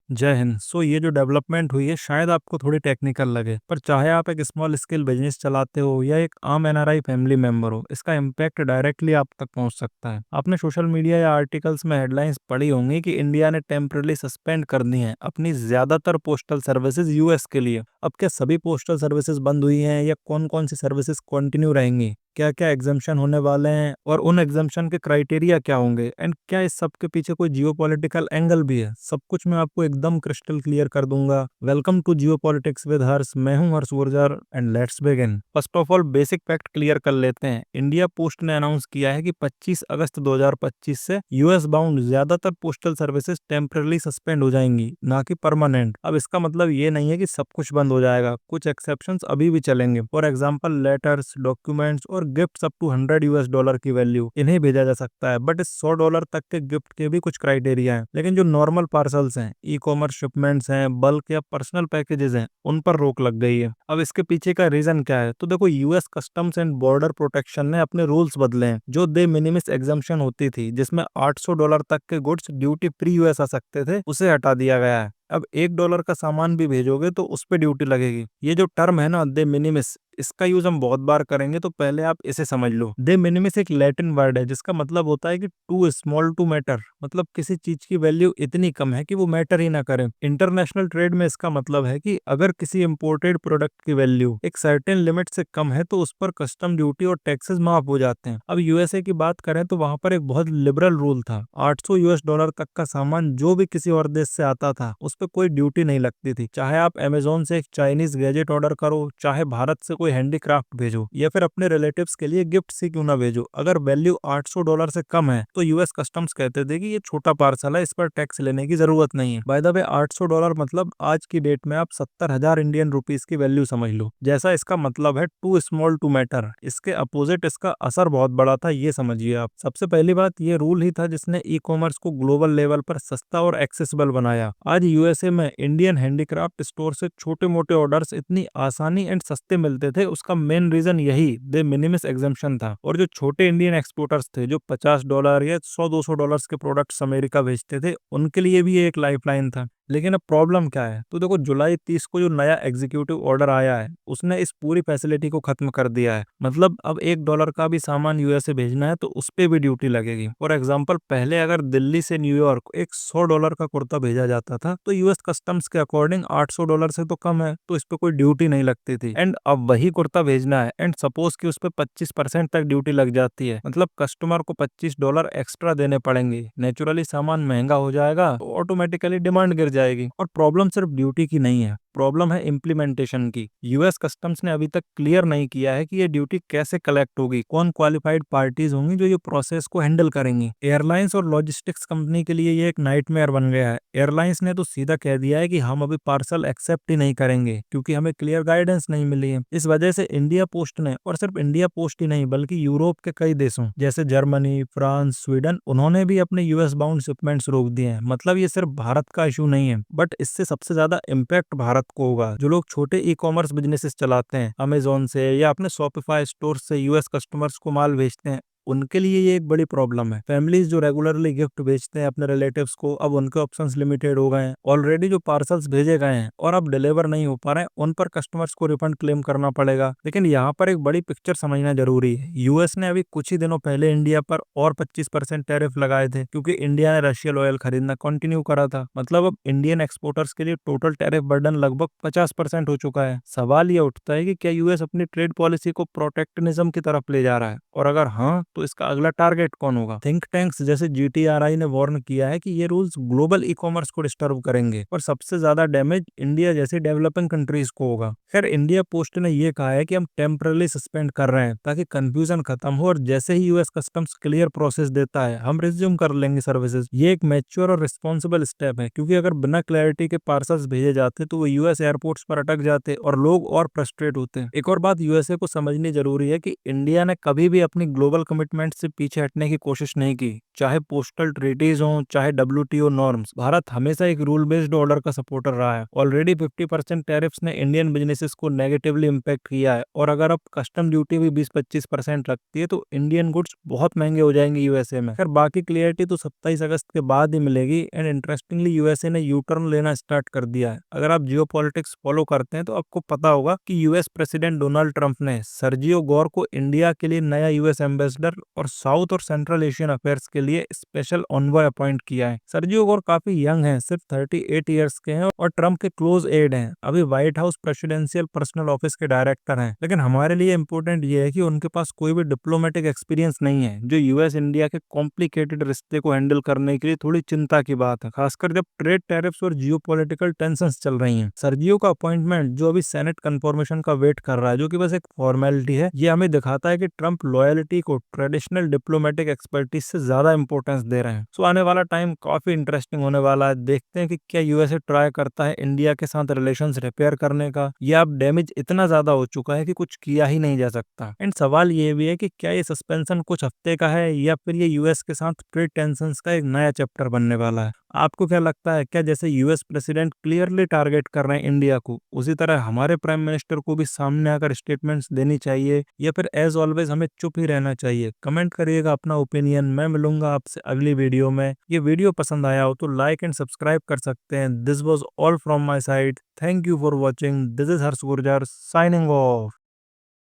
जय हिंद। ये जो डेवलपमेंट हुई है शायद आपको थोड़ी टेक्निकल लगे, पर चाहे आप एक स्मॉल स्केल बिजनेस चलाते हो या एक आम एनआरआई फैमिली मेंबर हो, इसका इम्पैक्ट डायरेक्टली आप तक पहुंच सकता है। आपने सोशल मीडिया या आर्टिकल्स में हेडलाइंस पढ़ी होंगी कि इंडिया ने टेम्परली सस्पेंड कर दी हैं अपनी ज्यादातर पोस्टल सर्विसेज यूएस के लिए। अब क्या सभी पोस्टल सर्विसेज बंद हुई हैं या कौन कौन सी सर्विसेज कंटिन्यू रहेंगी, क्या क्या एग्जाम्शन होने वाले हैं और उन एग्जाम्शन के क्राइटेरिया क्या होंगे, एंड क्या इस सब के पीछे कोई जियोपॉलिटिकल एंगल भी है, सब कुछ मैं आपको एकदम क्रिस्टल क्लियर कर दूंगा। Welcome to geopolitics with Harsh. मैं हूं Harsh Gurjar and let's begin. First of all basic fact clear कर लेते हैं। इंडिया पोस्ट ने अनाउंस किया है कि 25 अगस्त 2025 से यूएस बाउंड ज्यादातर पोस्टल सर्विसेज टेम्परली सस्पेंड हो जाएंगी, ना कि परमानेंट। अब इसका मतलब ये नहीं है कि सब कुछ बंद हो जाएगा, कुछ एक्सेप्शंस अभी भी चलेंगे। फॉर एग्जांपल लेटर्स, डॉक्यूमेंट्स और gifts up to 100 US dollar की वैल्यू इन्हें भेजा जा सकता है, बट इस $100 तक के गिफ्ट के भी कुछ क्राइटेरिया हैं। लेकिन जो नॉर्मल पार्सल्स हैं, ई कॉमर्स शिपमेंट्स हैं, बल्क या पर्सनल पैकेजेस हैं, उन पर रोक लग गई है। अब इसके पीछे का रीजन क्या है? तो देखो, US customs and border protection ने अपने रूल्स बदले हैं। जो दे मिनिमिस एग्जाम्पशन होती थी, जिसमें $800 तक के गुड्स ड्यूटी फ्री यूएस आ सकते थे, उसे हटा दिया गया है। अब $1 का सामान भी भेजोगे तो उस पे ड्यूटी लगेगी। ये जो टर्म है ना, दे मिनिमिस, इसका यूज हम बहुत बार करेंगे, तो पहले आप इसे समझ लो। दे मिनिमिस एक लैटिन वर्ड है जिसका मतलब होता है कि टू स्मॉल टू मैटर, मतलब किसी चीज की वैल्यू इतनी कम है कि वो मैटर ही ना करे। इंटरनेशनल ट्रेड में इसका मतलब है कि अगर किसी इंपोर्टेड प्रोडक्ट की वैल्यू एक सर्टेन लिमिट से कम है तो उस पर कस्टम ड्यूटी और टैक्सेस माफ हो जाते हैं। अब यूएसए की बात करें तो वहां पर एक बहुत लिबरल रूल था। $800 तक का सामान जो भी किसी और देश से आता था उस पर कोई ड्यूटी नहीं लगती थी। चाहे आप अमेजोन से एक चाइनीज गैजेट ऑर्डर करो, चाहे भारत से कोई हैंडीक्राफ्ट भेजो, या फिर अपने रिलेटिव्स के लिए गिफ्ट से क्यों ना भेजो, अगर वैल्यू $800 से कम है तो यूएस कस्टम्स कहते थे कि ये छोटा पार्सल है, इस पर टैक्स लेने की जरूरत नहीं है। बाय द वे, $800 मतलब आज की डेट में आप 70,000 इंडियन रुपीस की वैल्यू समझ लो। जैसा इसका मतलब है टू स्मॉल टू मैटर, इसके अपोजिट इसका असर बहुत बड़ा था, ये समझिए आप। सबसे पहली बात, ये रूल ही था जिसने ई कॉमर्स को ग्लोबल लेवल पर सस्ता और एक्सेसिबल बनाया। आज यूएसए में इंडियन हैंडीक्राफ्ट स्टोर से छोटे मोटे ऑर्डर्स इतनी आसानी एंड सस्ते मिलते थे, उसका मेन रीजन यही दे मिनिमस एग्जाम्पशन था। और जो छोटे इंडियन एक्सपोर्टर्स थे जो $50 या 100-200 के प्रोडक्ट्स अमेरिका भेजते थे, उनके लिए भी ये एक लाइफलाइन था। लेकिन अब प्रॉब्लम क्या है? तो देखो, जुलाई 30 को जो नया एग्जीक्यूटिव ऑर्डर आया है उसने इस पूरी फैसिलिटी को खत्म कर दिया है। मतलब अब $1 का भी सामान यूएसए भेजना है तो उस पे भी ड्यूटी लगेगी। फॉर एग्जांपल, पहले अगर दिल्ली से न्यूयॉर्क एक $100 का कुर्ता भेजा जाता था तो यूएस कस्टम्स के अकॉर्डिंग $800 से तो कम है, तो इस पे कोई ड्यूटी नहीं लगती थी। एंड अब वही कुर्ता भेजना है एंड सपोज कि उस पे 25% तक ड्यूटी लग जाती है, मतलब कस्टमर को $25 एक्स्ट्रा देने पड़ेंगे। नेचुरली सामान महंगा हो जाएगा तो ऑटोमेटिकली डिमांड गिर जाएगी। और प्रॉब्लम सिर्फ ड्यूटी की नहीं है, प्रॉब्लम है इम्प्लीमेंटेशन की। यूएस कस्टम्स ने अभी तक क्लियर नहीं किया है कि ये ड्यूटी कैसे कलेक्ट होगी, कौन क्वालिफाइड पार्टीज होंगी जो ये प्रोसेस को हैंडल करेंगी। एयरलाइंस और लॉजिस्टिक्स कंपनी के लिए ये एक नाइटमेयर बन गया है। एयरलाइंस ने तो सीधा कह दिया है कि हम अभी पार्सल एक्सेप्ट ही नहीं करेंगे क्योंकि हमें क्लियर गाइडेंस नहीं मिली है। इस वजह से इंडिया पोस्ट ने, और सिर्फ इंडिया पोस्ट ही नहीं बल्कि यूरोप के कई देशों जैसे जर्मनी, फ्रांस, स्वीडन, उन्होंने भी अपने यूएस बाउंड शिपमेंट्स रोक दिए हैं। मतलब ये सिर्फ भारत का इशू नहीं है, बट इससे सबसे ज्यादा इम्पैक्ट भारत को होगा। जो लोग छोटे ई कॉमर्स बिजनेसेस चलाते हैं, अमेजोन से या अपने शॉपिफाई स्टोर से यूएस कस्टमर्स को माल भेजते हैं, उनके लिए ये एक बड़ी प्रॉब्लम है। फैमिलीज जो रेगुलरली गिफ्ट भेजते हैं अपने रिलेटिव्स को, अब उनके ऑप्शंस लिमिटेड हो गए हैं। ऑलरेडी जो पार्सल्स भेजे गए हैं और अब डिलीवर नहीं हो पा रहे हैं, उन पर कस्टमर्स को रिफंड क्लेम करना पड़ेगा। लेकिन यहाँ पर एक बड़ी पिक्चर समझना जरूरी है। यूएस ने अभी कुछ ही दिनों पहले इंडिया पर और 25% टैरिफ लगाए थे क्योंकि इंडिया ने रशियन ऑयल खरीदना कंटिन्यू करा था। मतलब अब इंडियन एक्सपोर्टर्स के लिए टोटल टैरिफ बर्डन लगभग 50% हो चुका है। सवाल ये उठता है कि क्या यूएस अपनी ट्रेड पॉलिसी को प्रोटेक्शनिज्म की तरफ ले जा रहा है, और अगर हाँ तो इसका अगला टारगेट कौन होगा? थिंक टैंक्स जैसे जीटीआरआई ने वार्न किया है कि ये रूल्स ग्लोबल ई कॉमर्स को डिस्टर्ब करेंगे और सबसे ज्यादा डैमेज इंडिया जैसी डेवलपिंग कंट्रीज को होगा। खैर, इंडिया पोस्ट ने ये कहा है कि हम टेम्परली सस्पेंड कर रहे हैं ताकि कंफ्यूजन खत्म हो, और जैसे ही यूएस कस्टम्स क्लियर प्रोसेस देता है हम रिज्यूम कर लेंगे सर्विसेज। ये एक मैच्योर और रिस्पॉन्सिबल स्टेप है, क्योंकि अगर बिना क्लैरिटी के पार्सल्स भेजे जाते तो वो यूएस एयरपोर्ट्स पर अटक जाते और लोग और फ्रस्ट्रेट होते हैं। एक और बात यूएसए को समझनी जरूरी है कि इंडिया ने कभी भी अपनी ग्लोबल कमिटमेंट कमिटमेंट से पीछे हटने की कोशिश नहीं की, चाहे पोस्टल ट्रीटीज हो, चाहे WTO नॉर्म्स। भारत हमेशा एक रूल बेस्ड ऑर्डर का सपोर्टर रहा है। ऑलरेडी 50% टैरिफ्स ने इंडियन बिजनेसेस को नेगेटिवली इम्पैक्ट किया है, और अगर अब कस्टम ड्यूटी भी 20-25% लगती है तो इंडियन गुड्स बहुत महंगे हो जाएंगे यूएसए में। खैर, बाकी क्लियरिटी तो 27 अगस्त के बाद ही मिलेगी। एंड इंटरेस्टिंगली यूएसए ने यू टर्न लेना स्टार्ट कर दिया है। अगर आप जियो पॉलिटिक्स फॉलो करते हैं तो आपको पता होगा कि यूएस प्रेसिडेंट डोनाल्ड ट्रंप ने सर्जियो गोर को इंडिया के लिए नया यूएस एम्बेसडर और साउथ और सेंट्रल एशियन अफेयर्स के लिए स्पेशल ऑनवॉय अपॉइंट किया है। सर्जियो गोर काफी यंग हैं, सिर्फ 38 ईयर्स के हैं और ट्रंप के क्लोज एड हैं। अभी white house presidential personal office के डायरेक्टर हैं। लेकिन हमारे लिए इंपॉर्टेंट ये है कि उनके पास कोई भी डिप्लोमेटिक एक्सपीरियंस नहीं है, जो यूएस इंडिया के कॉम्प्लिकेटेड रिश्ते को हैंडल करने के लिए थोड़ी चिंता की बात है, खासकर जब ट्रेड टैरिफ्स और जियोपॉलिटिकल टेंशंस चल रही हैं। सर्जियो का अपॉइंटमेंट, जो अभी सेनेट कंफर्मेशन का वेट कर रहा है, जो कि बस एक फॉर्मेलिटी है, ये हमें दिखाता है कि ट्रंप लॉयल्टी को ट्रेडिशनल डिप्लोमेटिक एक्सपर्टीज से ज्यादा इंपॉर्टेंस दे रहे हैं। सो आने वाला टाइम काफी इंटरेस्टिंग होने वाला है। देखते हैं कि क्या यूएसए ट्राई करता है इंडिया के साथ रिलेशंस रिपेयर करने का, या अब डैमेज इतना ज्यादा हो चुका है कि कुछ किया ही नहीं जा सकता। एंड सवाल ये भी है कि क्या ये सस्पेंशन कुछ हफ्ते का है, या फिर ये यूएस के साथ ट्रेड टेंशंस का एक नया चैप्टर बनने वाला है। आपको क्या लगता है? क्या जैसे यूएस प्रेसिडेंट क्लियरली टारगेट कर रहे हैं इंडिया को, उसी तरह हमारे प्राइम मिनिस्टर को भी सामने आकर स्टेटमेंट्स देनी चाहिए, या फिर एज ऑलवेज हमें चुप ही रहना चाहिए? कमेंट करिएगा अपना ओपिनियन। मैं मिलूंगा आपसे अगली वीडियो में। ये वीडियो पसंद आया हो तो लाइक एंड सब्सक्राइब कर सकते हैं। This was all from my side. Thank you for watching. This is Harsh Gurjar signing off.